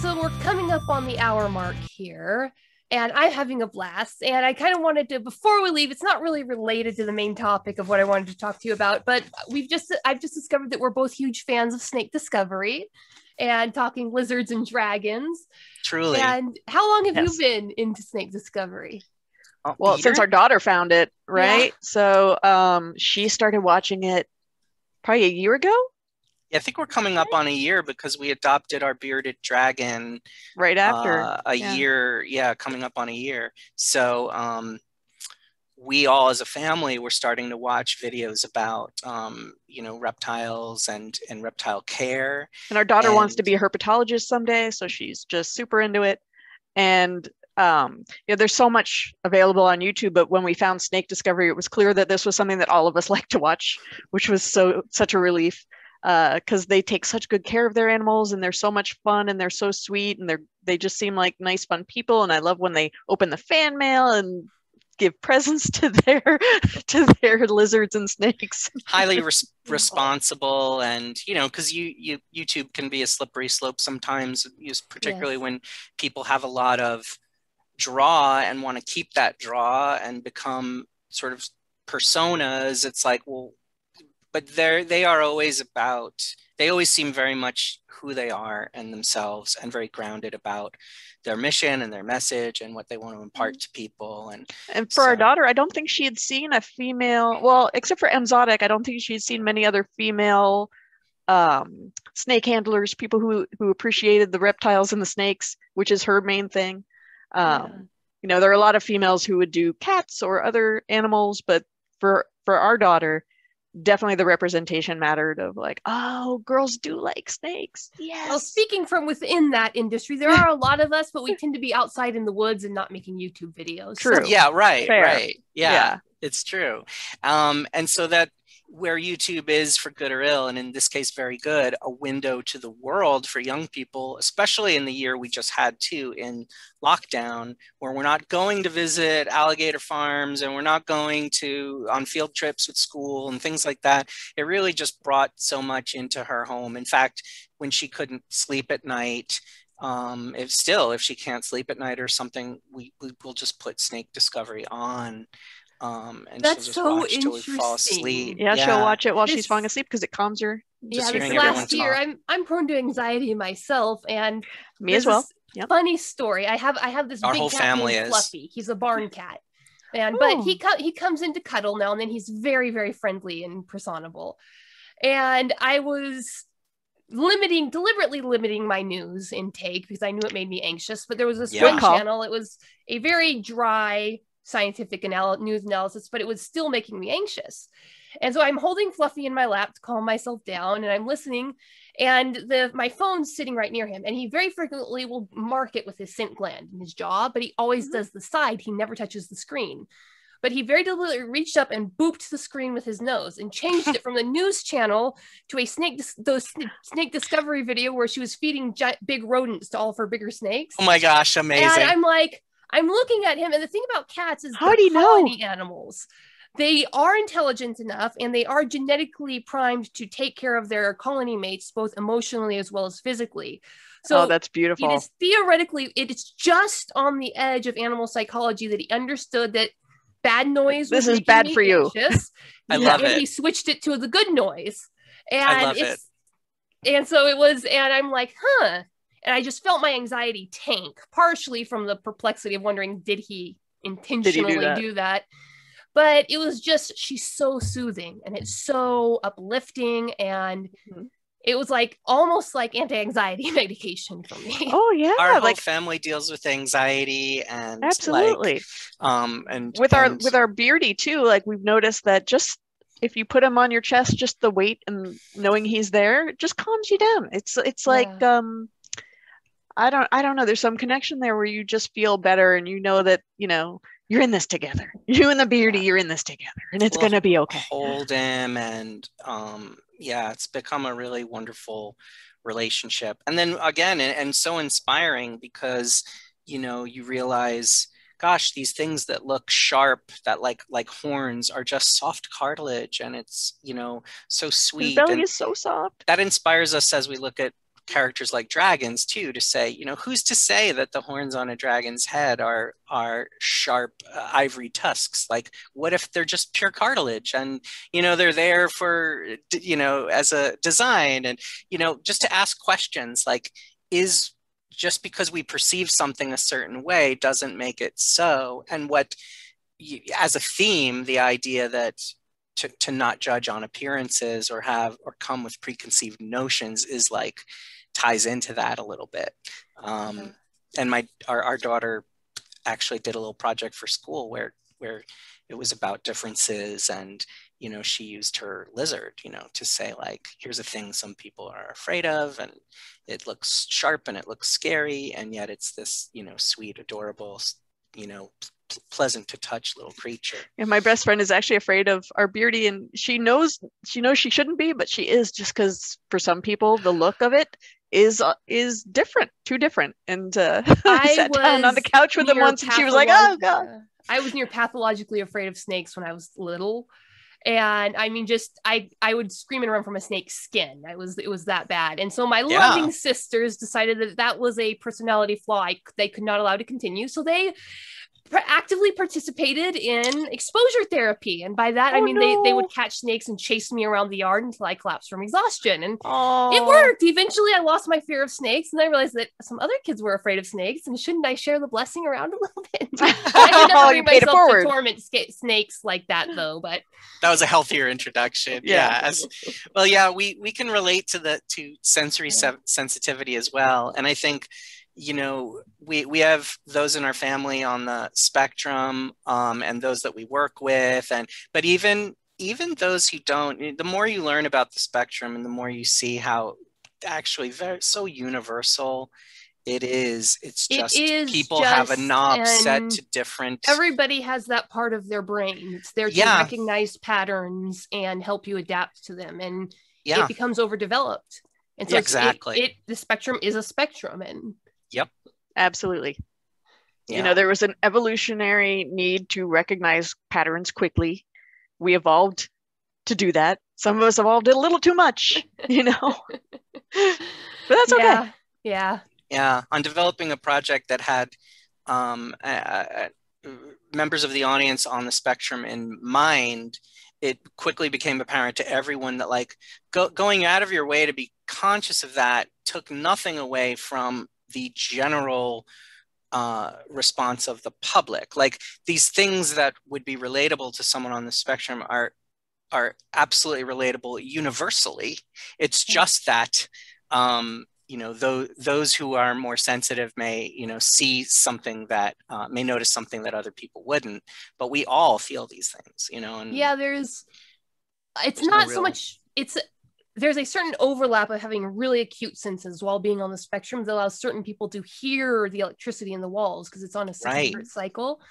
so we're coming up on the hour mark here, and I'm having a blast. And I kind of wanted to, before we leave, it's not really related to the main topic of what I wanted to talk to you about, but I've just discovered that we're both huge fans of Snake Discovery and talking lizards and dragons. Truly. And how long have you Yes. been into Snake Discovery? Well, Peter? since our daughter found it, right? Yeah. So she started watching it probably a year ago, Yeah, I think we're coming up on a year because we adopted our bearded dragon right after. year. Yeah, coming up on a year. So we all as a family were starting to watch videos about, reptiles and reptile care. And our daughter wants to be a herpetologist someday, so she's just super into it. And there's so much available on YouTube, but when we found Snake Discovery, it was clear that this was something that all of us like to watch, which was such a relief, because they take such good care of their animals, and they're so much fun, and they're so sweet, and they just seem like nice, fun people. And I love when they open the fan mail and give presents to their lizards and snakes. Highly responsible, and because YouTube can be a slippery slope sometimes, particularly when people have a lot of draw and want to keep that draw and become sort of personas. It's like, well, but they always seem very much who they are and themselves, and very grounded about their mission and their message and what they want to impart to people. And for our daughter, I don't think she had seen a female, well, except for Exotic, I don't think she'd seen many other female snake handlers, people who appreciated the reptiles and the snakes, which is her main thing. There are a lot of females who would do cats or other animals, but for our daughter, definitely the representation mattered of like, oh, girls do like snakes. Yes. Well, speaking from within that industry, there are a lot of us, but we tend to be outside in the woods and not making YouTube videos. True. Yeah, right. Fair. Right. Yeah, it's true. And so that where YouTube is, for good or ill, and in this case, very good, a window to the world for young people, especially in the year we just had too, in lockdown, where we're not going to visit alligator farms and we're not going on field trips with school and things like that. It really just brought so much into her home. In fact, when she couldn't sleep at night, if she can't sleep at night or something, we'll just put Snake Discovery on. And that's she'll just so watch till we fall interesting. asleep. Yeah, she'll watch it while she's falling asleep because it calms her. This last year, I'm prone to anxiety myself, and me as well. Yep. Funny story. I have this Our big whole cat family named is Fluffy. He's a barn cat, but he comes in to cuddle now and then. He's very, very friendly and personable, and I was deliberately limiting my news intake because I knew it made me anxious. But there was this one channel. It was a very dry scientific news analysis, but it was still making me anxious. And so I'm holding Fluffy in my lap to calm myself down, and I'm listening, and my phone's sitting right near him, and he very frequently will mark it with his scent gland in his jaw, but he always does the side. He never touches the screen. But he very deliberately reached up and booped the screen with his nose and changed it from the news channel to a snake discovery video where she was feeding big rodents to all of her bigger snakes. Oh my gosh, amazing. And I'm looking at him, and the thing about cats is how do you colony animals. They are intelligent enough, and they are genetically primed to take care of their colony mates, both emotionally as well as physically. So that's beautiful. It is just on the edge of animal psychology that he understood that bad noise was is bad for you. I love it. He switched it to the good noise, and I love it. And so it was, and I'm like, huh. And I just felt my anxiety tank, partially from the perplexity of wondering, did he intentionally do that? But it was just, she's so soothing, and it's so uplifting, and it was almost like anti-anxiety medication for me. Oh yeah, our whole family deals with anxiety, and absolutely. And with our Beardy too, we've noticed that just if you put him on your chest, just the weight and knowing he's there just calms you down. It's I don't know. There's some connection there where you just feel better, and you know that you're in this together. You and the Beardy, you're in this together, and it's gonna be okay. Hold him, and it's become a really wonderful relationship. And then again, and so inspiring because you realize, gosh, these things that look sharp, that like horns, are just soft cartilage, and it's so sweet. His belly is so soft. That inspires us as we look at characters like dragons too, to say, you know, who's to say that the horns on a dragon's head are sharp ivory tusks? Like, what if they're just pure cartilage, and, you know, they're there for, you know, as a design, and, you know, just to ask questions like, is just because we perceive something a certain way doesn't make it so. And what, as a theme, the idea that to not judge on appearances or come with preconceived notions is like, ties into that a little bit. And our daughter actually did a little project for school where it was about differences, and, you know, she used her lizard, you know, to say like, here's a thing some people are afraid of, and it looks sharp and it looks scary, and yet it's this, you know, sweet, adorable, you know, pleasant to touch little creature. And my best friend is actually afraid of our Beardy, and she knows she shouldn't be, but she is, just because for some people the look of it is different, too different. And I sat down on the couch with them once, and she was like, "Oh God." I was near pathologically afraid of snakes when I was little. And I mean, just I would scream and run from a snake's skin. It was that bad. And so my loving sisters decided that was a personality flaw they could not allow to continue. So they actively participated in exposure therapy, and by that I mean they would catch snakes and chase me around the yard until I collapsed from exhaustion, and it worked. Eventually I lost my fear of snakes, and I realized that some other kids were afraid of snakes, and shouldn't I share the blessing around a little bit? I did not bring myself to torment snakes like that though, but that was a healthier introduction. We can relate to sensory sensitivity as well. And I think, you know, we have those in our family on the spectrum, and those that we work with, but even those who don't, the more you learn about the spectrum and the more you see how actually so universal it is. It's just people have a knob set to different. Everybody has that part of their brain. It's there to recognize patterns and help you adapt to them, and it becomes overdeveloped. And so exactly, the spectrum is a spectrum, and absolutely. You know, there was an evolutionary need to recognize patterns quickly. We evolved to do that. Some of us evolved a little too much, you know, but that's okay. Yeah. On developing a project that had members of the audience on the spectrum in mind, it quickly became apparent to everyone that like going out of your way to be conscious of that took nothing away from the general response of the public. Like, these things that would be relatable to someone on the spectrum are absolutely relatable universally. It's just that you know, those who are more sensitive may, you know, see something that may notice something that other people wouldn't, but we all feel these things, you know. And there's a certain overlap of having really acute senses while being on the spectrum that allows certain people to hear the electricity in the walls because it's on a 60-hertz cycle.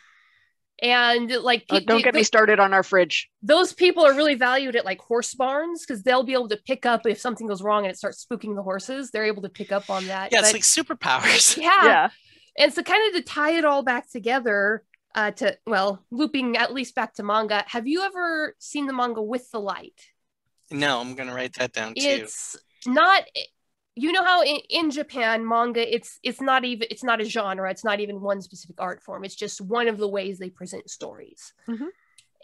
And like, don't get me started on our fridge. Those people are really valued at like horse barns because they'll be able to pick up if something goes wrong and it starts spooking the horses. They're able to pick up on that. Yeah, it's like superpowers. Yeah. And so kind of to tie it all back together, looping at least back to manga. Have you ever seen the manga With the Light? No, I'm going to write that down too. It's not, you know how in Japan, manga, it's not a genre. It's not even one specific art form. It's just one of the ways they present stories. Mm-hmm.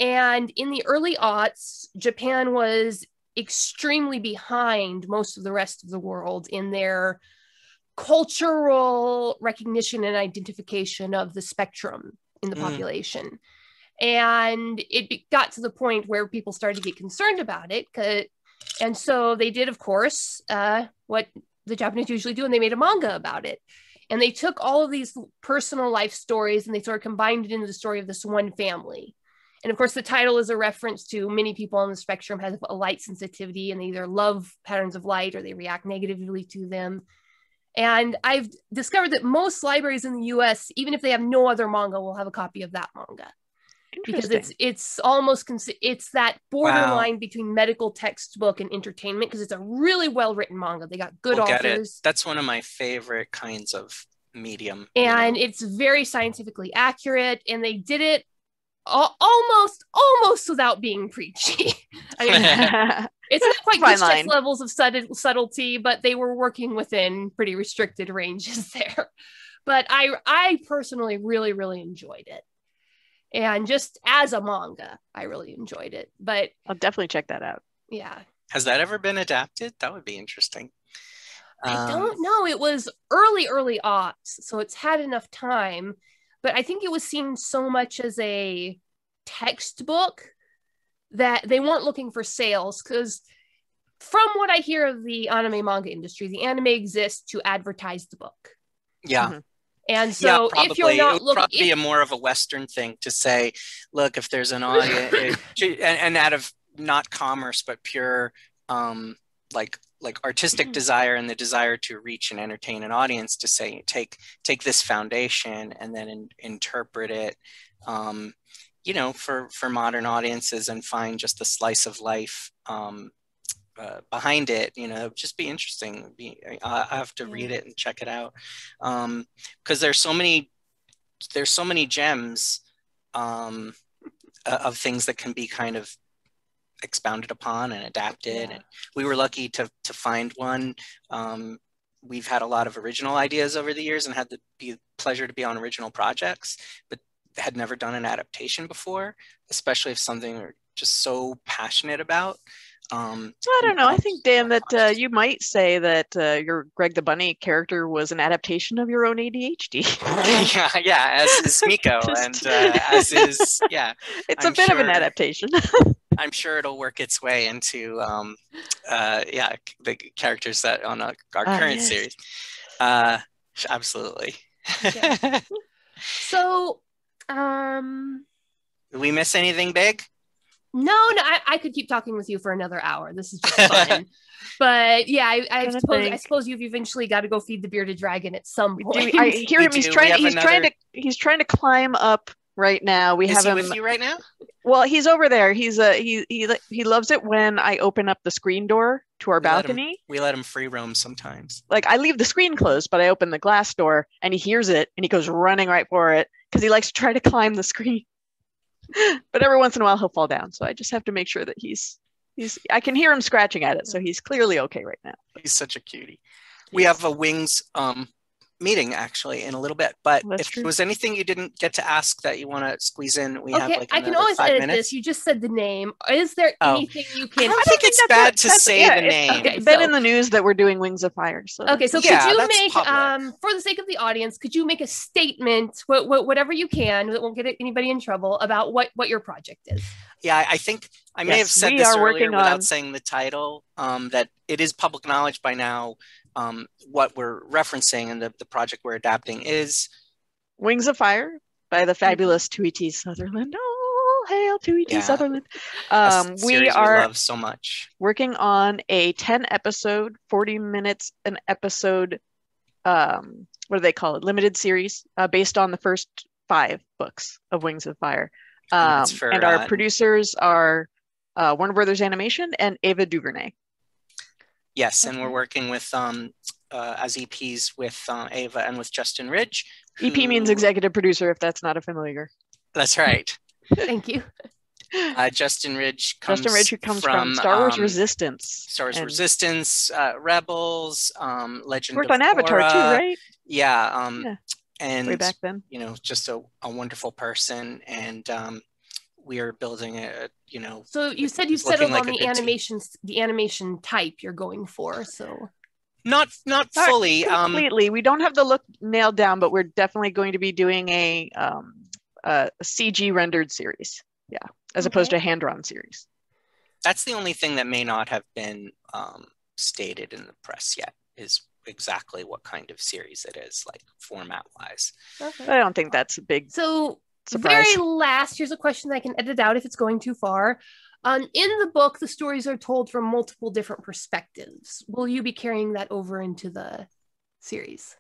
And in the early aughts, Japan was extremely behind most of the rest of the world in their cultural recognition and identification of the spectrum in the population. And it got to the point where people started to get concerned about it. And so they did, of course, what the Japanese usually do, and they made a manga about it. And they took all of these personal life stories and they sort of combined it into the story of this one family. And of course, the title is a reference to many people on the spectrum have a light sensitivity, and they either love patterns of light or they react negatively to them. And I've discovered that most libraries in the US, even if they have no other manga, will have a copy of that manga. Because it's almost it's that borderline between medical textbook and entertainment, because it's a really well written manga. They got good authors. That's one of my favorite kinds of medium, and it's very scientifically accurate, and they did it almost without being preachy. I It's not quite Fine Glitch Check's line. levels of subtlety, but they were working within pretty restricted ranges there. But I personally really, really enjoyed it. And just as a manga, I really enjoyed it. But I'll definitely check that out. yeah. Has that ever been adapted? That would be interesting. I don't know. It was early aughts, so it's had enough time. But I think it was seen so much as a textbook that they weren't looking for sales, because from what I hear of the anime manga industry, the anime exists to advertise the book. Yeah. Mm-hmm. And so if you're not looking, probably be a more of a Western thing to say, look, if there's an audience, and out of not commerce, but pure like artistic desire and the desire to reach and entertain an audience, to say, take this foundation and then interpret it, for modern audiences, and find just the slice of life behind it. Just be interesting. I have to read it and check it out, because there's so many gems of things that can be kind of expounded upon and adapted. And we were lucky to find one. We've had a lot of original ideas over the years and had the pleasure to be on original projects, but had never done an adaptation before, especially if something we're just so passionate about. I don't know. I think, Dan, that you might say that your Greg the Bunny character was an adaptation of your own ADHD. As is Me-K.O, and as is, it's a bit of an adaptation. I'm sure it'll work its way into, the characters that on our current series. Absolutely. Okay. So, did we miss anything big? No, I could keep talking with you for another hour. This is just fun. But yeah, I suppose you've eventually got to go feed the bearded dragon at some point. I hear him. He's trying to climb up right now. Is he with you right now? Well, he's over there. He's he loves it when I open up the screen door to our balcony. We let him free roam sometimes. Like, I leave the screen closed, but I open the glass door and he hears it and he goes running right for it because he likes to try to climb the screen. But every once in a while he'll fall down, so I just have to make sure that he's I can hear him scratching at it, so he's clearly okay right now. He's such a cutie. We have a Wings meeting actually in a little bit, but if there was anything you didn't get to ask that you want to squeeze in, we have like I can always edit this. You just said the name. Is there anything you can? I don't think it's bad to say the name. It's been in the news that we're doing Wings of Fire. So could you make for the sake of the audience, could you make a statement, whatever you can, that won't get anybody in trouble, about what your project is? Yeah, I think I may have said this earlier without saying the title, that it is public knowledge by now. What we're referencing and the project we're adapting is Wings of Fire by the fabulous Tui T. Sutherland. Oh, hail Tui T. Sutherland. We love so much. Working on a 10 episode, 40 minutes an episode, what do they call it? Limited series, based on the first 5 books of Wings of Fire. And our producers are Warner Brothers Animation and Ava DuVernay. Yes, and we're working with as EPs with Ava and with Justin Ridge. EP means executive producer, if that's not a familiar. That's right. Thank you. Justin Ridge comes from Star Wars Resistance. Resistance, Rebels, Legend worked of on Avatar too, right? Yeah. And way back then, just a wonderful person, and we are building a, So you said you've settled on the animation type you're going for. So not fully, completely. We don't have the look nailed down, but we're definitely going to be doing a CG rendered series. Yeah, as opposed to a hand-drawn series. That's the only thing that may not have been stated in the press yet, is exactly what kind of series it is, like format-wise. Okay. I don't think that's a big surprise. Very last, here's a question that I can edit out if it's going too far. In the book, the stories are told from multiple different perspectives. Will you be carrying that over into the series?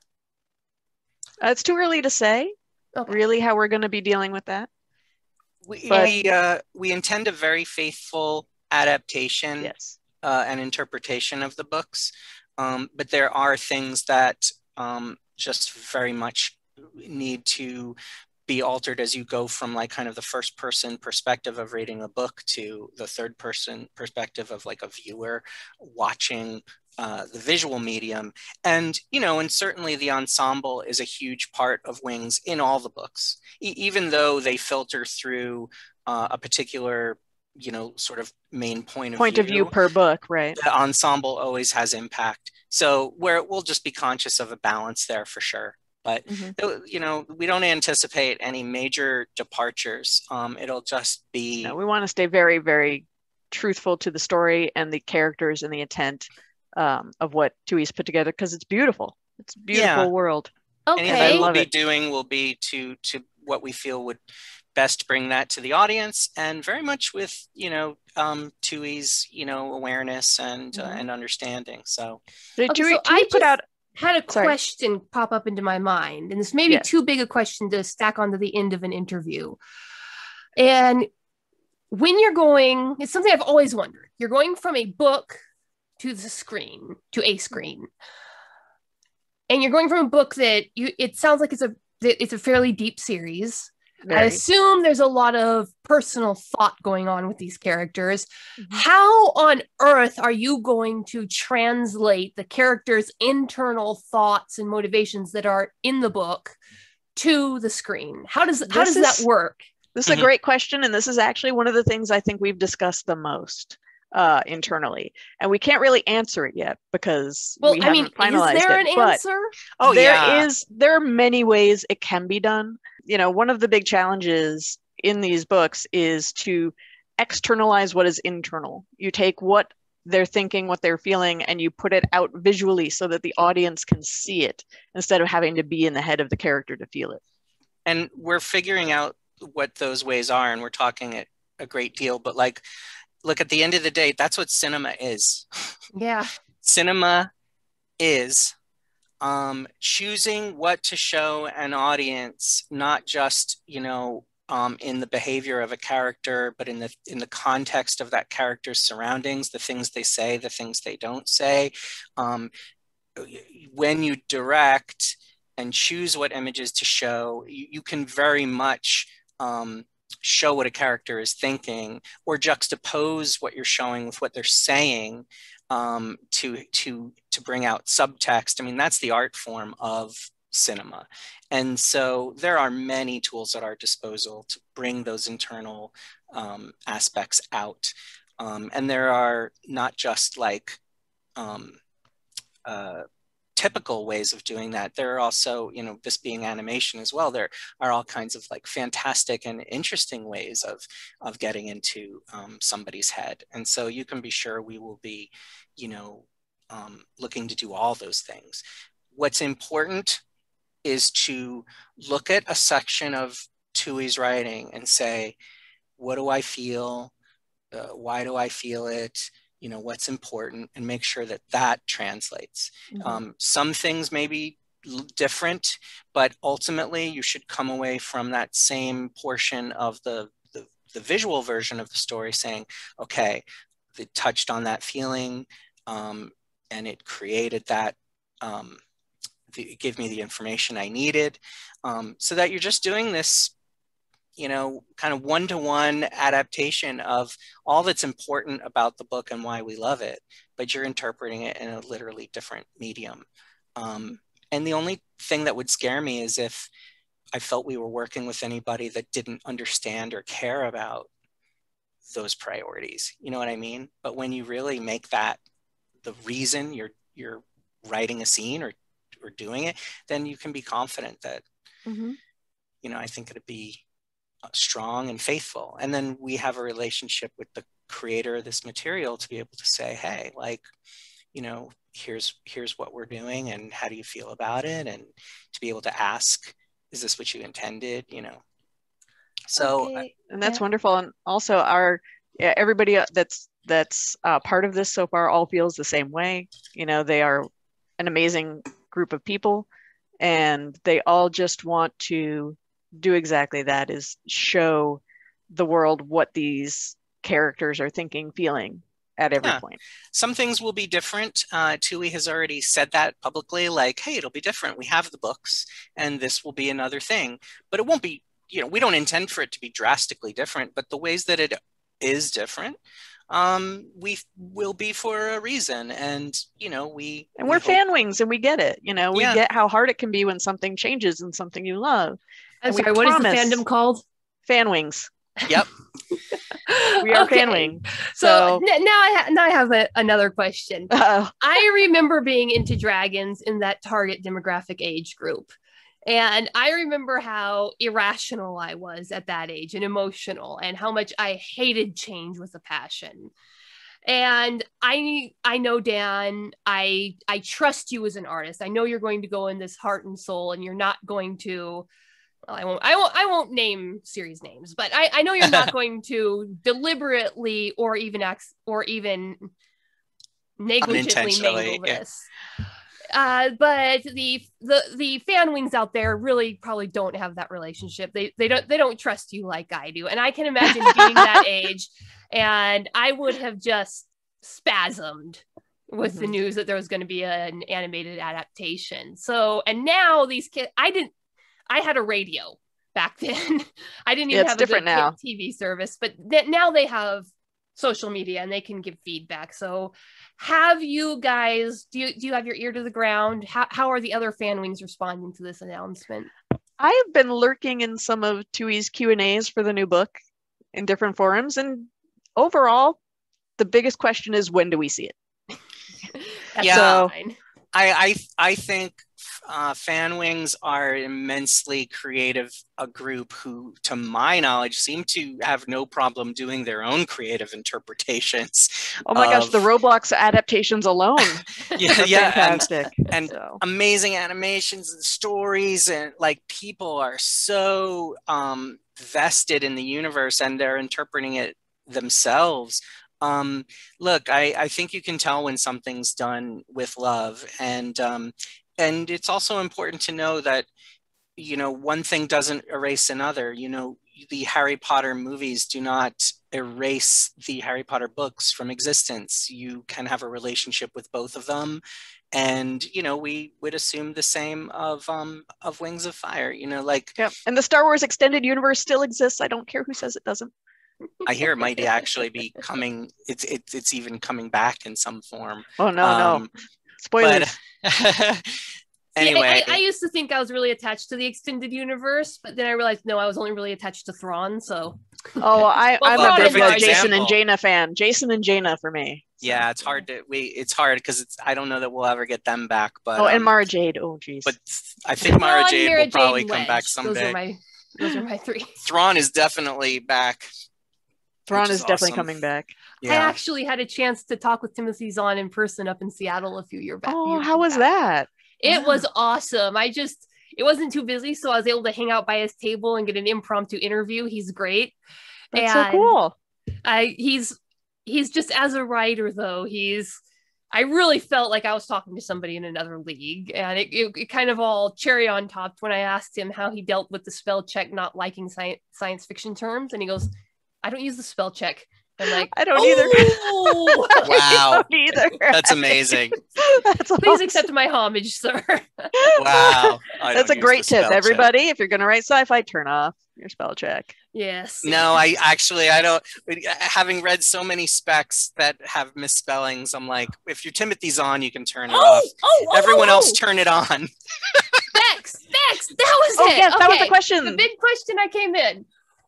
It's too early to say, really, how we're going to be dealing with that. We intend a very faithful adaptation and interpretation of the books, but there are things that just very much need to be altered as you go from like kind of the first person perspective of reading a book to the third person perspective of like a viewer watching the visual medium. And, you know, and certainly the ensemble is a huge part of Wings in all the books, even though they filter through a particular, you know, sort of main point of view per book, right? The ensemble always has impact. So we'll just be conscious of a balance there for sure. But, you know, we don't anticipate any major departures. It'll just be... No, we want to stay very, very truthful to the story and the characters and the intent of what Tui's put together, because it's beautiful. It's a beautiful world. Okay. Anything we'll be doing will be to what we feel would best bring that to the audience, and very much with, you know, Tui's, you know, awareness and understanding. So, had a question pop up into my mind, and this may be too big a question to stack onto the end of an interview. And when you're going, it's something I've always wondered. You're going from a book to the screen, to a screen, and you're going from a book that it sounds like it's a fairly deep series. Very. I assume there's a lot of personal thought going on with these characters. How on earth are you going to translate the characters' internal thoughts and motivations that are in the book to the screen? How does that work? This is a great question, and this is actually one of the things I think we've discussed the most internally, and we can't really answer it yet because we haven't finalized it. Is there an answer? There are many ways it can be done. You know, one of the big challenges in these books is to externalize what is internal. You take what they're thinking, what they're feeling, and you put it out visually so that the audience can see it instead of having to be in the head of the character to feel it. And we're figuring out what those ways are, and we're talking it a great deal, but like, look, at the end of the day, that's what cinema is. Yeah. Cinema is choosing what to show an audience, not just, you know, in the behavior of a character, but in the context of that character's surroundings, the things they say, the things they don't say. When you direct and choose what images to show, you can very much show what a character is thinking, or juxtapose what you're showing with what they're saying to bring out subtext. I mean, that's the art form of cinema. And so there are many tools at our disposal to bring those internal aspects out. And there are not just like typical ways of doing that. There are also, you know, this being animation as well, there are all kinds of like fantastic and interesting ways of getting into somebody's head. And so you can be sure we will be, you know, looking to do all those things. What's important is to look at a section of Tui's writing and say, what do I feel? Why do I feel it? You know, what's important, and make sure that that translates. Some things may be different, but ultimately you should come away from that same portion of the visual version of the story saying, okay, it touched on that feeling, and it created that, it gave me the information I needed, so that you're just doing this, you know, kind of one-to-one adaptation of all that's important about the book and why we love it, but you're interpreting it in a literally different medium. And the only thing that would scare me is if I felt we were working with anybody that didn't understand or care about those priorities. You know what I mean? But when you really make that the reason you're writing a scene or doing it, then you can be confident that, you know, I think it'd be strong and faithful. And then we have a relationship with the creator of this material to be able to say, hey, like, you know, here's what we're doing and how do you feel about it? And to be able to ask, is this what you intended? You know, so and that's wonderful. And also everybody that's part of this so far all feels the same way. You know, they are an amazing group of people, and they all just want to do exactly that, is show the world what these characters are thinking, feeling at every point. Some things will be different. Tui has already said that publicly, like, hey, it'll be different. We have the books and this will be another thing, but it won't be we don't intend for it to be drastically different, but the ways that it is different, we will be for a reason. And, we're fan wings and we get it. We get how hard it can be when something changes and something you love. I'm sorry, what is the fandom called? Fan wings. Yep. We are fan wing. So now I have another question. I remember being into dragons in that target demographic age group. And I remember how irrational I was at that age and emotional, and how much I hated change with a passion. And I know, Dan, I trust you as an artist. I know you're going to go in this heart and soul, and you're not going to, well, I won't name series names, but I know you're not going to deliberately or even negligently mangle this. But the fan wings out there really probably don't have that relationship. They don't trust you like I do. And I can imagine being that age, and I would have just spasmed with the news that there was going to be an animated adaptation. So, and now these kids, I had a radio back then. I didn't even have a good TV service, but now they have social media and they can give feedback. So have you guys, do you have your ear to the ground? How are the other fan wings responding to this announcement? I have been lurking in some of Tui's Q&As for the new book in different forums, and overall the biggest question is, when do we see it? So I think fan wings are immensely creative, a group who, to my knowledge, seem to have no problem doing their own creative interpretations. Oh my gosh, the Roblox adaptations alone fantastic. And amazing animations and stories, and like, people are so vested in the universe and they're interpreting it themselves. Look, I think you can tell when something's done with love, and it's also important to know that, one thing doesn't erase another. The Harry Potter movies do not erase the Harry Potter books from existence. You can have a relationship with both of them. And, we would assume the same of Wings of Fire, And the Star Wars extended universe still exists. I don't care who says it doesn't. I hear it might actually be coming. It's even coming back in some form. Oh, no. Spoilers. Anyway, I used to think I was really attached to the extended universe, but then I realized, no, I was only really attached to Thrawn. So, I'm a big Jason and Jaina fan. Jason and Jaina for me. Yeah, it's hard because I don't know that we'll ever get them back. But and Mara Jade. Oh, geez. But I think Mara Jade will probably come back someday. Those are my three. Thrawn is definitely back. Thrawn is definitely coming back. Yeah. I actually had a chance to talk with Timothy Zahn in person up in Seattle a few years back. Oh, how was that? It was awesome. It wasn't too busy, so I was able to hang out by his table and get an impromptu interview. He's great. That's so cool. He's just, as a writer, though, I really felt like I was talking to somebody in another league, and it kind of all cherry on top when I asked him how he dealt with the spell check not liking science fiction terms, and he goes, I don't use the spell check. I'm like, I don't either. Wow. I don't either. That's amazing. Please accept my homage, sir. Wow. That's a great tip. Everybody, if you're going to write sci-fi, turn off your spell check. Yes. No, I don't. Having read so many specs that have misspellings, I'm like, if your Timothy's on, you can turn it off. Everyone else, turn it on. Specs. That was it. Yes, that was the question. The big question I came in.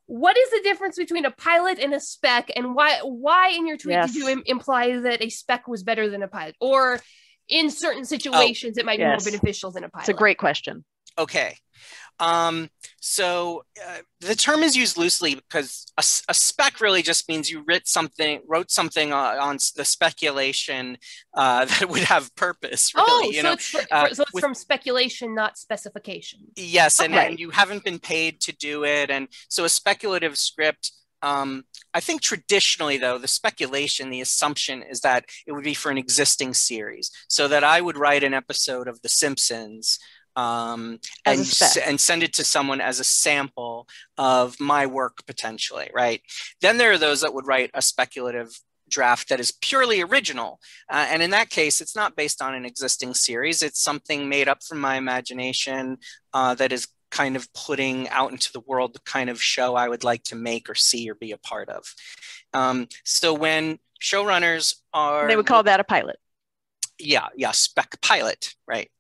What is the difference between a pilot and a spec, and why in your tweet did you imply that a spec was better than a pilot, or in certain situations it might be more beneficial than a pilot? It's a great question. Okay. So the term is used loosely because a spec really just means you wrote something on the speculation that would have purpose. Really, so it's from speculation, not specification. Yes, and you haven't been paid to do it, and so a speculative script. I think traditionally, though, the speculation, the assumption is that it would be for an existing series, so that I would write an episode of The Simpsons. And send it to someone as a sample of my work potentially, right? Then there are those that would write a speculative draft that is purely original. And in that case, it's not based on an existing series. It's something made up from my imagination that is kind of putting out into the world the kind of show I would like to make or see or be a part of. So when showrunners are... They would call that a pilot. Yeah, spec pilot, right.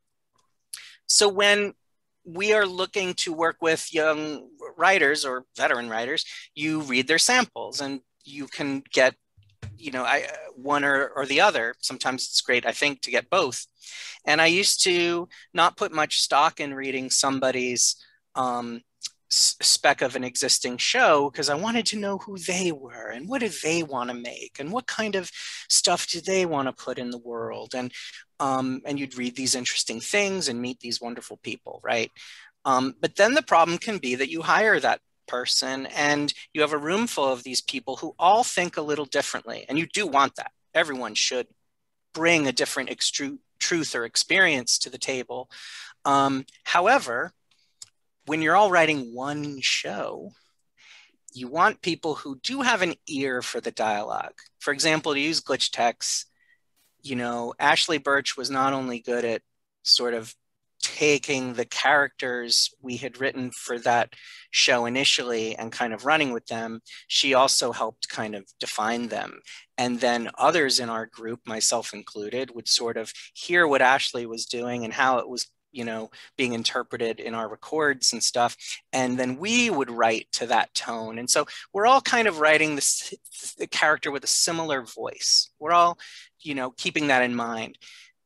So when we are looking to work with young writers or veteran writers, you read their samples and you can get, one or the other. Sometimes it's great, I think, to get both. And I used to not put much stock in reading somebody's spec of an existing show because I wanted to know who they were and what do they want to make and what kind of stuff do they want to put in the world. And you'd read these interesting things and meet these wonderful people, right? But then the problem can be that you hire that person and you have a room full of these people who all think a little differently. And you do want that. Everyone should bring a different truth or experience to the table. However, when you're all writing one show, you want people who do have an ear for the dialogue. For example, to use glitch text, Ashley Birch was not only good at sort of taking the characters we had written for that show initially and kind of running with them, she also helped kind of define them. And then others in our group, myself included, would sort of hear what Ashley was doing and how it was being interpreted in our records and stuff. And then we would write to that tone. And so we're all kind of writing the character with a similar voice. We're all, keeping that in mind.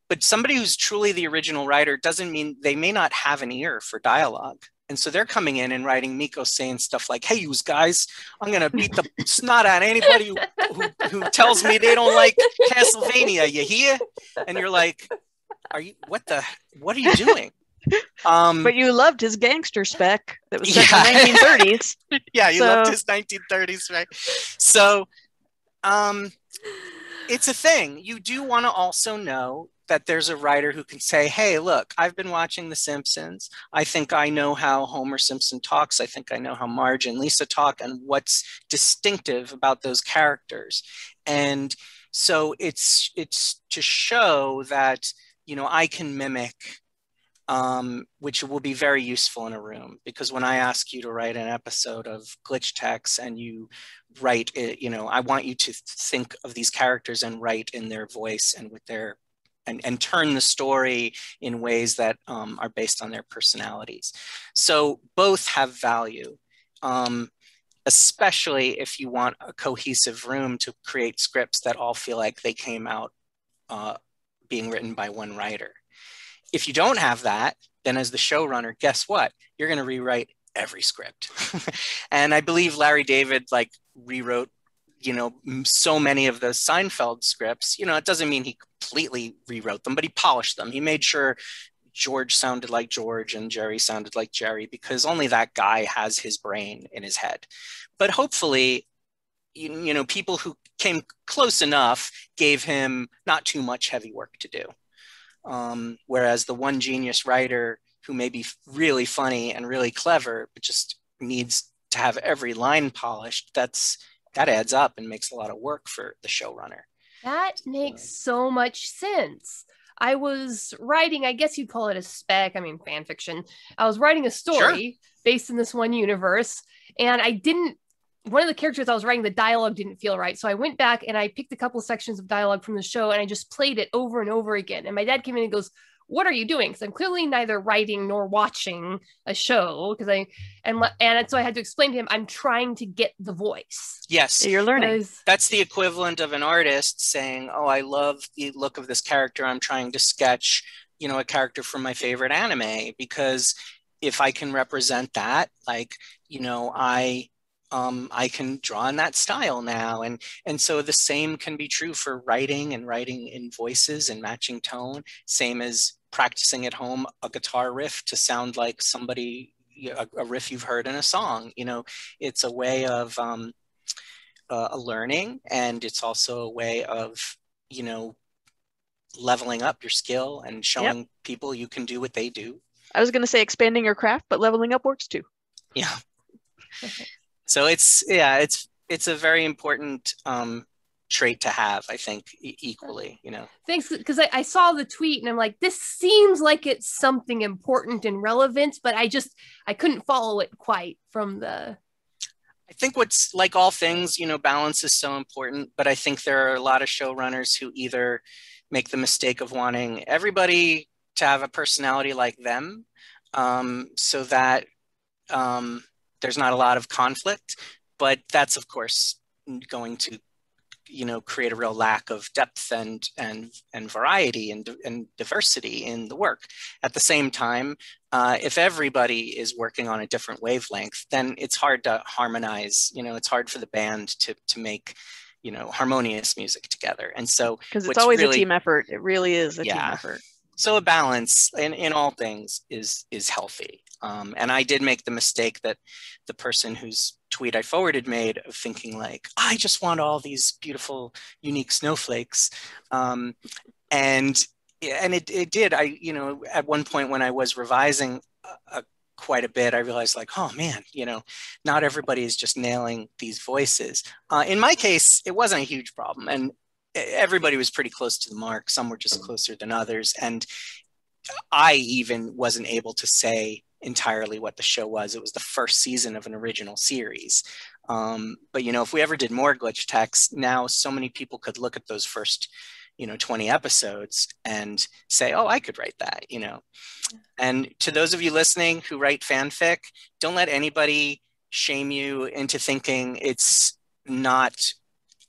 But somebody who's truly the original writer doesn't mean they may not have an ear for dialogue. And so they're coming in and writing Me-K.O saying stuff like, hey, you guys, I'm going to beat the snot out of anybody who tells me they don't like Castlevania, you hear? And you're like, what are you doing? But you loved his gangster spec that was set in the 1930s. Yeah, you loved his 1930s, right? So it's a thing. You do want to also know that there's a writer who can say, hey, look, I've been watching The Simpsons. I think I know how Homer Simpson talks. I think I know how Marge and Lisa talk and what's distinctive about those characters. And so it's to show that, I can mimic, which will be very useful in a room, because when I ask you to write an episode of Glitch Text and you write it, I want you to think of these characters and write in their voice and with their, and turn the story in ways that are based on their personalities. So both have value, especially if you want a cohesive room to create scripts that all feel like they came out being written by one writer. If you don't have that, then as the showrunner, guess what? You're going to rewrite every script. And I believe Larry David rewrote, so many of the Seinfeld scripts. It doesn't mean he completely rewrote them, but he polished them. He made sure George sounded like George and Jerry sounded like Jerry, because only that guy has his brain in his head. But hopefully, people who came close enough gave him not too much heavy work to do. Whereas the one genius writer who may be really funny and really clever, but just needs to have every line polished, that adds up and makes a lot of work for the showrunner. That makes so much sense. I was writing, I guess you'd call it a spec, fan fiction. I was writing a story based in this one universe, and one of the characters I was writing, the dialogue didn't feel right. So I went back and I picked a couple sections of dialogue from the show and I just played it over and over again. And my dad came in and goes, what are you doing? Because I'm clearly neither writing nor watching a show. So I had to explain to him, I'm trying to get the voice. Yes. You're learning. That's the equivalent of an artist saying, oh, I love the look of this character. I'm trying to sketch, a character from my favorite anime, because if I can represent that, I can draw in that style now. And so the same can be true for writing and writing in voices and matching tone, same as practicing at home a guitar riff to sound like somebody, a riff you've heard in a song. It's a way of learning, and it's also a way of, leveling up your skill and showing people you can do what they do. I was going to say expanding your craft, but leveling up works too. Yeah. So it's a very important trait to have, I think, equally, you know. Thanks, because I saw the tweet and I'm like, this seems like it's something important and relevant, but I couldn't follow it quite from the... I think what's, like all things, you know, balance is so important, but I think there are a lot of showrunners who either make the mistake of wanting everybody to have a personality like them, so that there's not a lot of conflict, but that's of course going to, you know, create a real lack of depth and variety and diversity in the work. At the same time, if everybody is working on a different wavelength, then it's hard to harmonize. You know, it's hard for the band to make, you know, harmonious music together. And so, because it's always really a team effort. It really is a team effort. So a balance in all things is healthy. And I did make the mistake that the person whose tweet I forwarded made of thinking like, I just want all these beautiful, unique snowflakes. And it did. You know, at one point when I was revising quite a bit, I realized like, oh man, you know, not everybody is just nailing these voices. In my case, it wasn't a huge problem. And everybody was pretty close to the mark. Some were just closer than others. And I even wasn't able to say entirely what the show was. It was the first season of an original series. But, you know, if we ever did more glitch text, now so many people could look at those first, you know, 20 episodes and say, oh, I could write that, you know. And to those of you listening who write fanfic, don't let anybody shame you into thinking it's not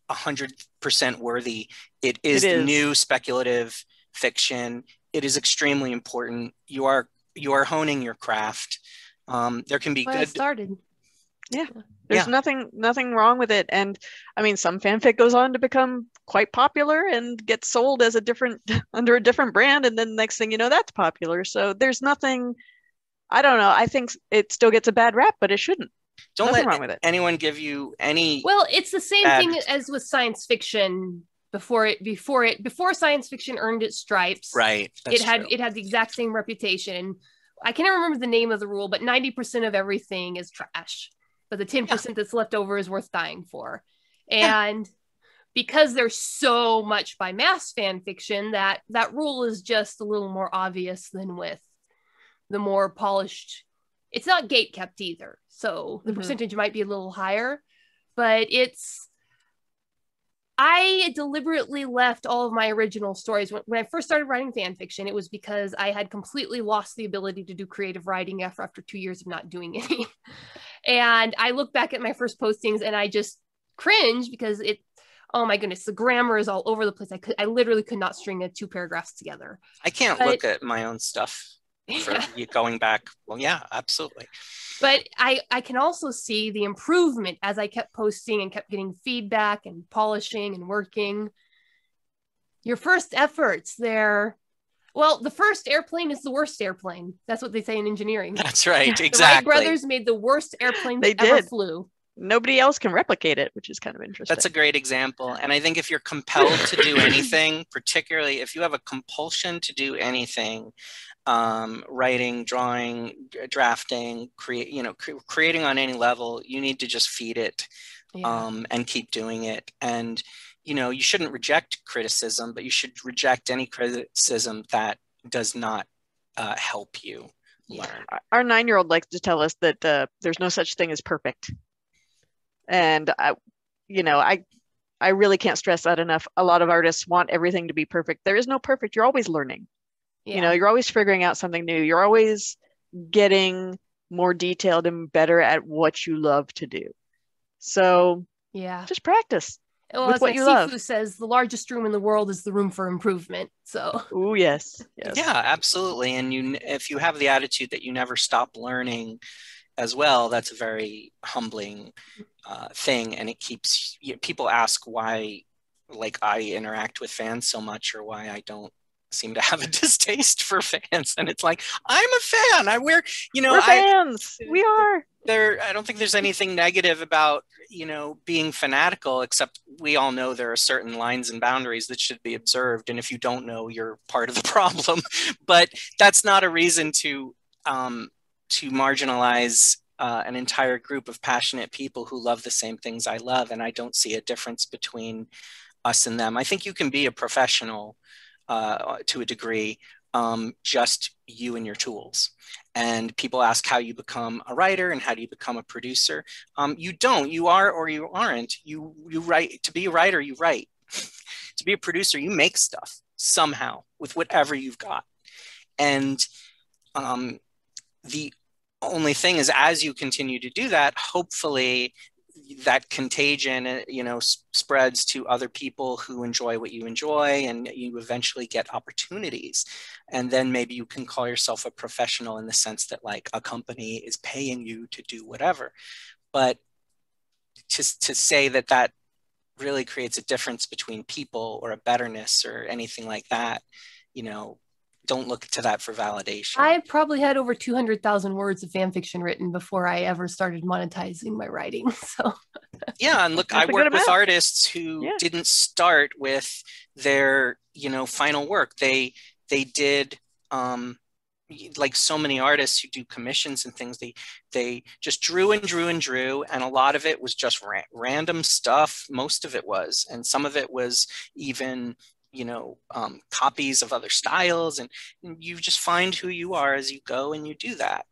100% worthy. It is the new speculative fiction. It is extremely important. You are honing your craft. There can be good. Started. Yeah, there's nothing wrong with it. And I mean, some fanfic goes on to become quite popular and gets sold as under a different brand, and then next thing you know, that's popular. So there's nothing. I don't know. I think it still gets a bad rap, but it shouldn't. Don't let anyone give you any. Well, it's the same thing as with science fiction. Before science fiction earned its stripes, right? It had the exact same reputation. And I can't remember the name of the rule, but 90% of everything is trash. But the 10% that's left over is worth dying for. And because there's so much by mass fan fiction, that rule is just a little more obvious than with the more polished. It's not gate kept either, so the percentage might be a little higher, but I deliberately left all of my original stories. When I first started writing fan fiction, it was because I had completely lost the ability to do creative writing after 2 years of not doing any. And I look back at my first postings and I just cringe because oh my goodness, the grammar is all over the place. I literally could not string 2 paragraphs together. I can't look at my own stuff. For you going back, well, yeah, absolutely. But I can also see the improvement as I kept posting and kept getting feedback and polishing and working. Your first efforts there, well, the first airplane is the worst airplane. That's what they say in engineering. That's right, exactly. The Wright brothers made the worst airplane they ever flew. Nobody else can replicate it, which is kind of interesting. That's a great example. And I think if you're compelled to do anything, particularly if you have a compulsion to do anything, writing, drawing, drafting, creating on any level, you need to just feed it, and keep doing it. And, you know, you shouldn't reject criticism, but you should reject any criticism that does not help you learn. Our 9-year-old likes to tell us that there's no such thing as perfect. And I really can't stress that enough. A lot of artists want everything to be perfect. There is no perfect. You're always learning. Yeah. You know, you're always figuring out something new. You're always getting more detailed and better at what you love to do. So just practice with what you love. Sifu says, the largest room in the world is the room for improvement. So. Oh, yes. Yeah, absolutely. And if you have the attitude that you never stop learning as well, that's a very humbling thing. And it keeps, people ask why, like, I interact with fans so much, or why I don't seem to have a distaste for fans. And it's like, I'm a fan. We're fans. We are. I don't think there's anything negative about, being fanatical, except we all know there are certain lines and boundaries that should be observed. And if you don't know, you're part of the problem. But that's not a reason to marginalize an entire group of passionate people who love the same things I love. And I don't see a difference between us and them. I think you can be a professional to a degree, just you and your tools. And people ask how you become a writer and how do you become a producer. You don't. You are or you aren't. You write. To be a writer, you write. To be a producer, you make stuff somehow with whatever you've got. And the only thing is, as you continue to do that, hopefully that contagion, spreads to other people who enjoy what you enjoy, and you eventually get opportunities. And then maybe you can call yourself a professional in the sense that like a company is paying you to do whatever. But to say that that really creates a difference between people or a betterness or anything like that, don't look to that for validation. I probably had over 200,000 words of fan fiction written before I ever started monetizing my writing. So yeah, and look, I work with artists who didn't start with their, final work. They did, like so many artists who do commissions and things, they just drew and drew and drew, and a lot of it was just random stuff. Most of it was, and some of it was even copies of other styles, and you just find who you are as you go and you do that.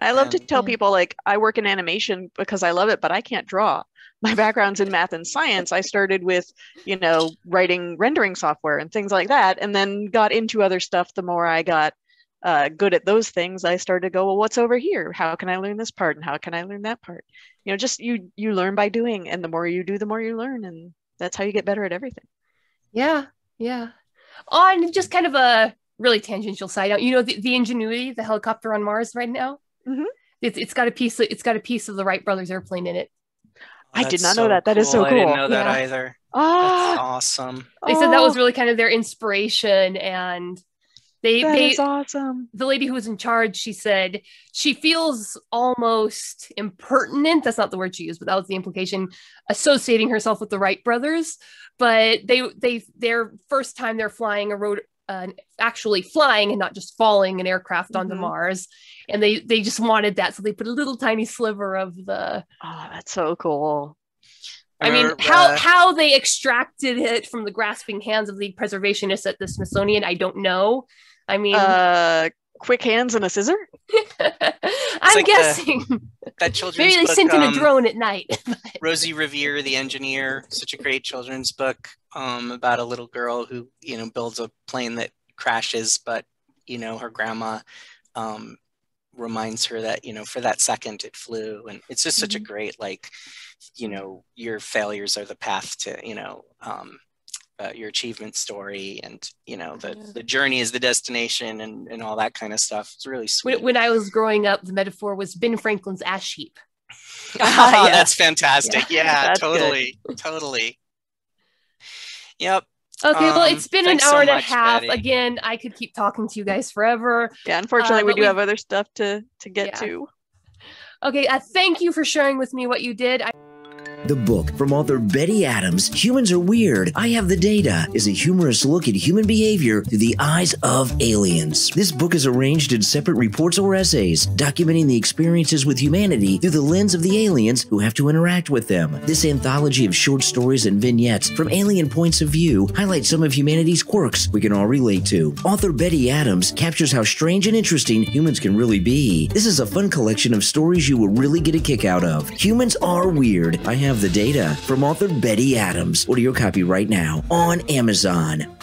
And I love to tell people, like, I work in animation because I love it, but I can't draw. My background's in math and science. I started with, writing rendering software and things like that, and then got into other stuff. The more I got good at those things, I started to go, well, what's over here? How can I learn this part? And how can I learn that part? Just you learn by doing, and the more you do, the more you learn, and that's how you get better at everything. Yeah. Yeah. On just kind of a really tangential side note, the Ingenuity, the helicopter on Mars right now, it's got a piece of the Wright brothers airplane in it. I did not know that. That is so cool. I didn't know that either. That's awesome. They said that was really kind of their inspiration, and that is awesome. The lady who was in charge, she said she feels almost impertinent. That's not the word she used, but that was the implication, associating herself with the Wright brothers. But their first time they're flying actually flying and not just falling an aircraft onto Mars, and they just wanted that, so they put a little tiny sliver of the. Oh, that's so cool. I mean, how they extracted it from the grasping hands of the preservationists at the Smithsonian, I don't know. I mean, quick hands and a scissor. I'm like guessing that children's maybe they book, sent in a drone at night. Rosie Revere, the engineer, such a great children's book about a little girl who builds a plane that crashes, but her grandma reminds her that for that second it flew, and it's just such a great your failures are the path to your achievement story, and the journey is the destination, and all that kind of stuff. It's really sweet. When I was growing up, the metaphor was Ben Franklin's ash heap. That's fantastic. Yeah, totally. Yep. Okay, well, it's been an hour and a half. Betty. Again, I could keep talking to you guys forever. Yeah, unfortunately, we do have other stuff to get to. Okay, thank you for sharing with me what you did. The book from author Betty Adams, Humans Are Weird, I Have the Data, is a humorous look at human behavior through the eyes of aliens. This book is arranged in separate reports or essays, documenting the experiences with humanity through the lens of the aliens who have to interact with them. This anthology of short stories and vignettes from alien points of view highlights some of humanity's quirks we can all relate to. Author Betty Adams captures how strange and interesting humans can really be. This is a fun collection of stories you will really get a kick out of. Humans Are Weird, I Have the Data, from author Betty Adams. Order your copy right now on Amazon.